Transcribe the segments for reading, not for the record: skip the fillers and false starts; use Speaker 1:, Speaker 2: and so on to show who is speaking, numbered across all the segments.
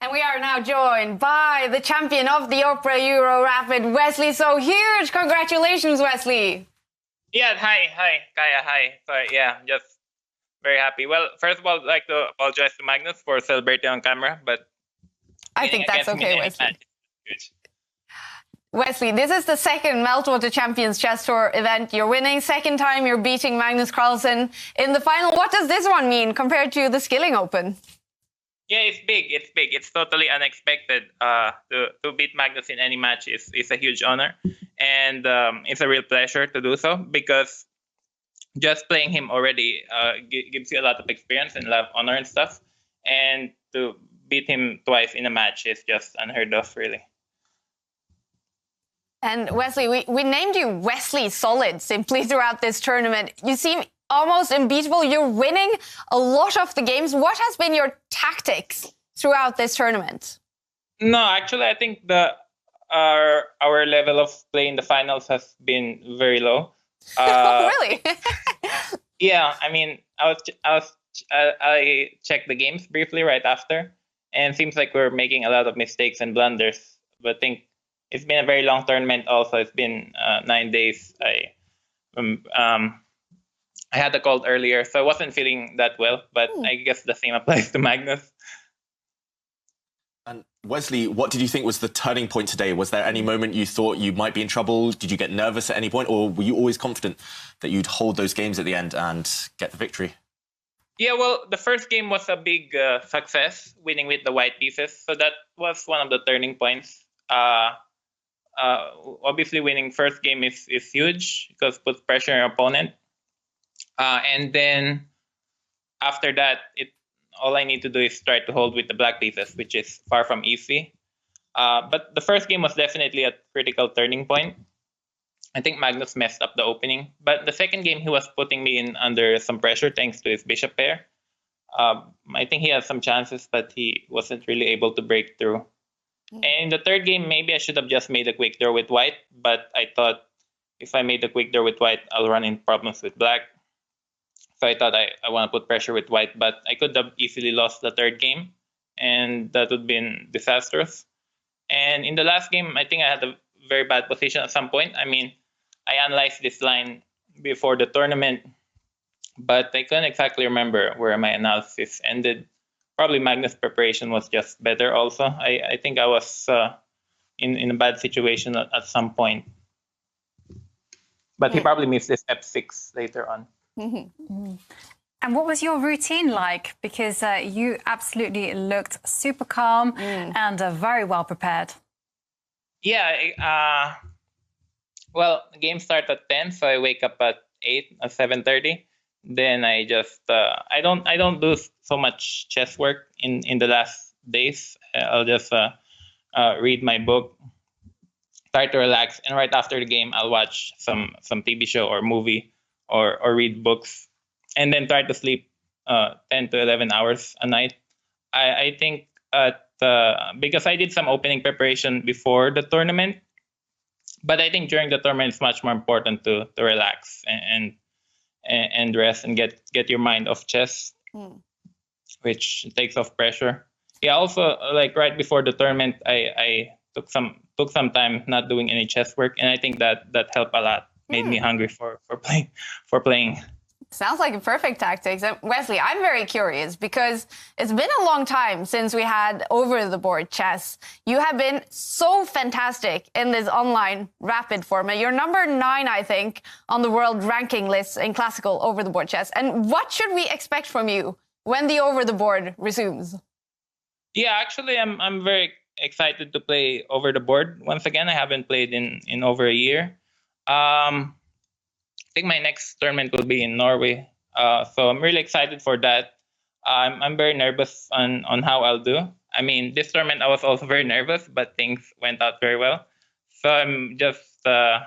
Speaker 1: And we are now joined by the champion of the Opera Euro Rapid, Wesley So. Huge congratulations, Wesley.
Speaker 2: Yeah, hi, Kaya, hi. Sorry, yeah, just very happy. Well, first of all, I'd like to apologize to Magnus for celebrating on camera, but
Speaker 1: I think that's okay, Wesley. Wesley, this is the second Meltwater Champions Chess Tour event you're winning. Second time you're beating Magnus Carlsen in the final. What does this one mean compared to the Skilling Open?
Speaker 2: Yeah, it's big. It's big. It's totally unexpected. To beat Magnus in any match is a huge honor, and it's a real pleasure to do so because just playing him already gives you a lot of experience and a lot of honor and stuff, and to beat him twice in a match is just unheard of, really.
Speaker 1: And Wesley, we named you Wesley Solid simply throughout this tournament. You seem almost unbeatable. You're winning a lot of the games. What has been your tactics throughout this tournament?
Speaker 2: No, actually, I think our level of play in the finals has been very low.
Speaker 1: Really?
Speaker 2: Yeah, I mean, I checked the games briefly right after, and it seems like we're making a lot of mistakes and blunders. But I think it's been a very long tournament. Also, it's been 9 days. I had a cold earlier, so I wasn't feeling that well, but I guess the same applies to Magnus.
Speaker 3: And Wesley, what did you think was the turning point today? Was there any moment you thought you might be in trouble? Did you get nervous at any point, or were you always confident that you'd hold those games at the end and get the victory?
Speaker 2: Yeah, well, the first game was a big success, winning with the white pieces, so that was one of the turning points. Obviously, winning first game is huge because it puts pressure on your opponent. And then after that, all I need to do is try to hold with the black pieces, which is far from easy. But the first game was definitely a critical turning point. I think Magnus messed up the opening. But the second game, he was putting me in under some pressure thanks to his bishop pair. I think he had some chances, but he wasn't really able to break through. And in the third game, maybe I should have just made a quick draw with white. But I thought if I made a quick draw with white, I'll run into problems with black. So I thought I want to put pressure with white, but I could have easily lost the third game, and that would have been disastrous. And in the last game, I think I had a very bad position at some point. I mean, I analyzed this line before the tournament, but I couldn't exactly remember where my analysis ended. Probably Magnus' preparation was just better also. I think I was in a bad situation at some point. But he probably missed this F6 later on.
Speaker 4: And what was your routine like? Because you absolutely looked super calm and very well prepared.
Speaker 2: Yeah, well, the game starts at 10, so I wake up at 8 or 7:30. Then I just I don't do so much chess work in the last days. I'll just read my book, try to relax, and right after the game, I'll watch some TV show or movie. Or read books, and then try to sleep 10 to 11 hours a night. I think because I did some opening preparation before the tournament, but I think during the tournament it's much more important to relax and rest and get your mind off chess, which takes off pressure. Yeah, also like right before the tournament, I took some time not doing any chess work, and I think that helped a lot. Made me hungry for playing.
Speaker 1: Sounds like a perfect tactics. Wesley, I'm very curious because it's been a long time since we had over-the-board chess. You have been so fantastic in this online rapid format. You're number 9, I think, on the world ranking list in classical over-the-board chess. And what should we expect from you when the over-the-board resumes?
Speaker 2: Yeah, actually, I'm very excited to play over-the-board. Once again, I haven't played in over a year. I think my next tournament will be in Norway, so I'm really excited for that. I'm very nervous on how I'll do. I mean, this tournament I was also very nervous, but things went out very well. So I'm just I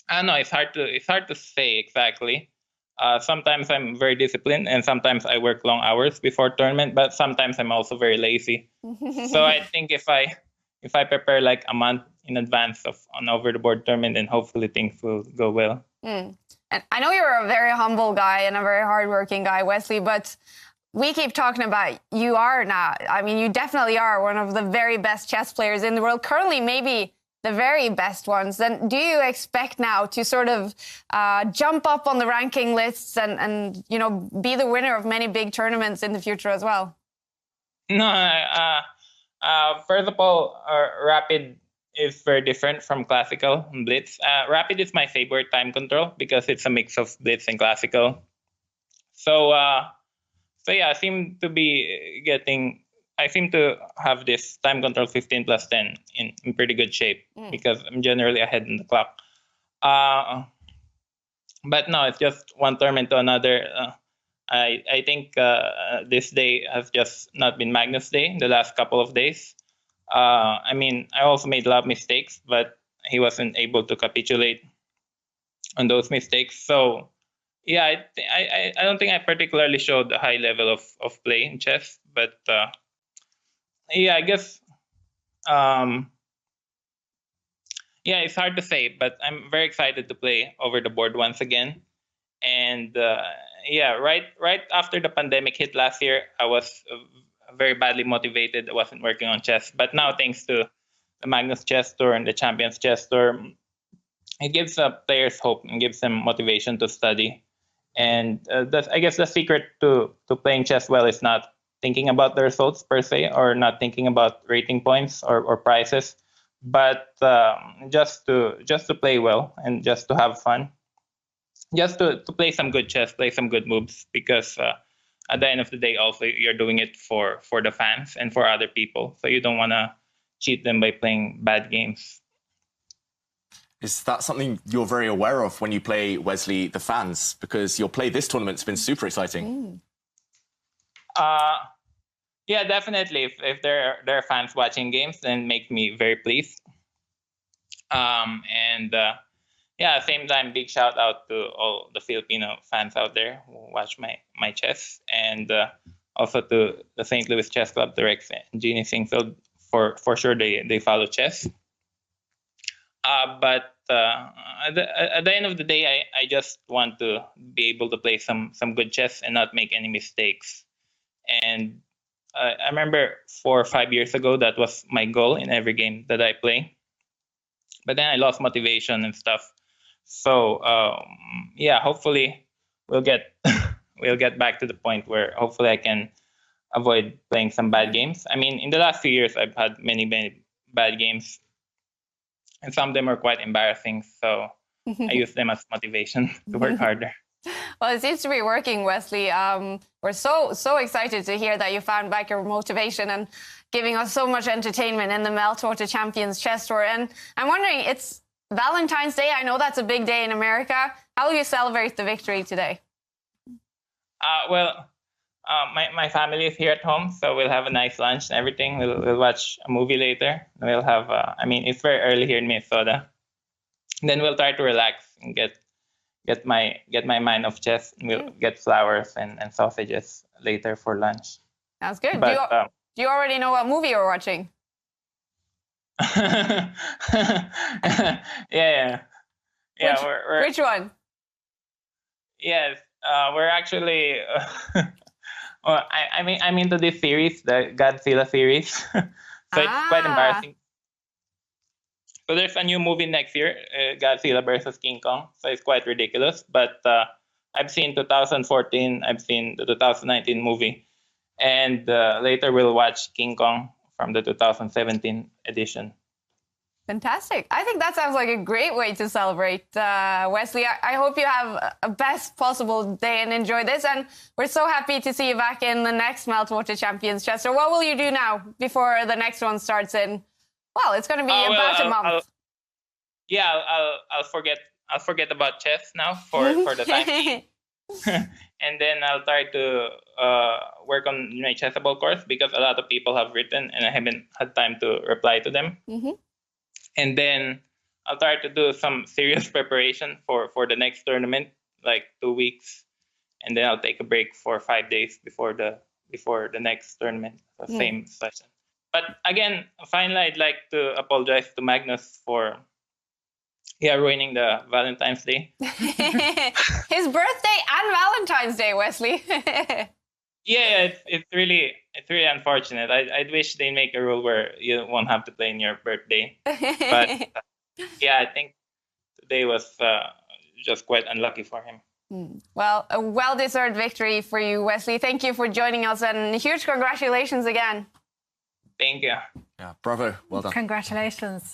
Speaker 2: don't know. It's hard to say exactly. Sometimes I'm very disciplined, and sometimes I work long hours before tournament. But sometimes I'm also very lazy. So I think if I prepare like a month in advance of an over-the-board tournament, then hopefully things will go well.
Speaker 1: And I know you're a very humble guy and a very hardworking guy, Wesley, but we keep talking about you are now. I mean, you definitely are one of the very best chess players in the world. Currently, maybe the very best ones. Then do you expect now to sort of jump up on the ranking lists and be the winner of many big tournaments in the future as well?
Speaker 2: No, first of all, Rapid is very different from Classical and Blitz. Rapid is my favorite time control because it's a mix of Blitz and Classical. So yeah, I seem to have this time control 15 plus 10 in pretty good shape because I'm generally ahead in the clock. But no, it's just one tournament to another. I think this day has just not been Magnus Day the last couple of days. I mean, I also made a lot of mistakes, but he wasn't able to capitulate on those mistakes. So yeah, I don't think I particularly showed a high level of play in chess, but yeah, I guess yeah, it's hard to say, but I'm very excited to play over the board once again. And yeah, right after the pandemic hit last year, I was very badly motivated. I wasn't working on chess, but now thanks to the Magnus Chess Tour and the Champions Chess Tour, it gives players hope and gives them motivation to study. And I guess the secret to playing chess well is not thinking about the results per se, or not thinking about rating points or prizes, but just to play well and just to have fun, just to play some good chess, play some good moves, because at the end of the day, also you're doing it for the fans and for other people, so you don't want to cheat them by playing bad games.
Speaker 3: Is that something you're very aware of when you play, Wesley, the fans? Because your play this tournament's been super exciting.
Speaker 2: Yeah, definitely. If there are fans watching games, then make me very pleased. And yeah, same time, big shout out to all the Filipino fans out there who watch my chess, and also to the St. Louis Chess Club, the Rex and Jeannie Singfield. For sure, they follow chess. But at the end of the day, I just want to be able to play some good chess and not make any mistakes. And I remember 4 or 5 years ago, that was my goal in every game that I play. But then I lost motivation and stuff. So yeah, hopefully we'll get back to the point where hopefully I can avoid playing some bad games. I mean, in the last few years, I've had many bad games, and some of them are quite embarrassing. So I use them as motivation to work harder.
Speaker 1: Well, it seems to be working, Wesley. We're so excited to hear that you found back your motivation and giving us so much entertainment in the Meltwater Champions Chess Tour. And I'm wondering, it's Valentine's Day. I know that's a big day in America. How will you celebrate the victory today?
Speaker 2: Well, my family is here at home, so we'll have a nice lunch and everything. We'll watch a movie later. We'll have, I mean, it's very early here in Minnesota. And then we'll try to relax and get my mind off chess. We'll get flowers and sausages later for lunch.
Speaker 1: Sounds good.
Speaker 2: But,
Speaker 1: do you already know what movie you're watching?
Speaker 2: Yeah.
Speaker 1: Which one?
Speaker 2: Yes, we're actually. Well, I'm into this series, the Godzilla series, so it's quite embarrassing. So there's a new movie next year, Godzilla versus King Kong. So it's quite ridiculous. But I've seen 2014, I've seen the 2019 movie, and later we'll watch King Kong from the 2017 edition.
Speaker 1: Fantastic. I think that sounds like a great way to celebrate, Wesley. I hope you have a best possible day and enjoy this. And we're so happy to see you back in the next Meltwater Champions Chess Tour. What will you do now before the next one starts in? Well, it's going to be about a month.
Speaker 2: I'll forget about chess now for the time being. And then I'll try to work on my Chessable course, because a lot of people have written and I haven't had time to reply to them. And then I'll try to do some serious preparation for the next tournament, like 2 weeks, and then I'll take a break for 5 days before the next tournament, the same session. But again, finally, I'd like to apologize to Magnus for ruining the Valentine's Day.
Speaker 1: His birthday and Valentine's Day, Wesley.
Speaker 2: Yeah, it's really unfortunate. I'd wish they make a rule where you won't have to play in your birthday. But yeah, I think today was just quite unlucky for him.
Speaker 1: Well, a well-deserved victory for you, Wesley. Thank you for joining us, and huge congratulations again.
Speaker 2: Thank you.
Speaker 3: Yeah, bravo. Well done.
Speaker 4: Congratulations.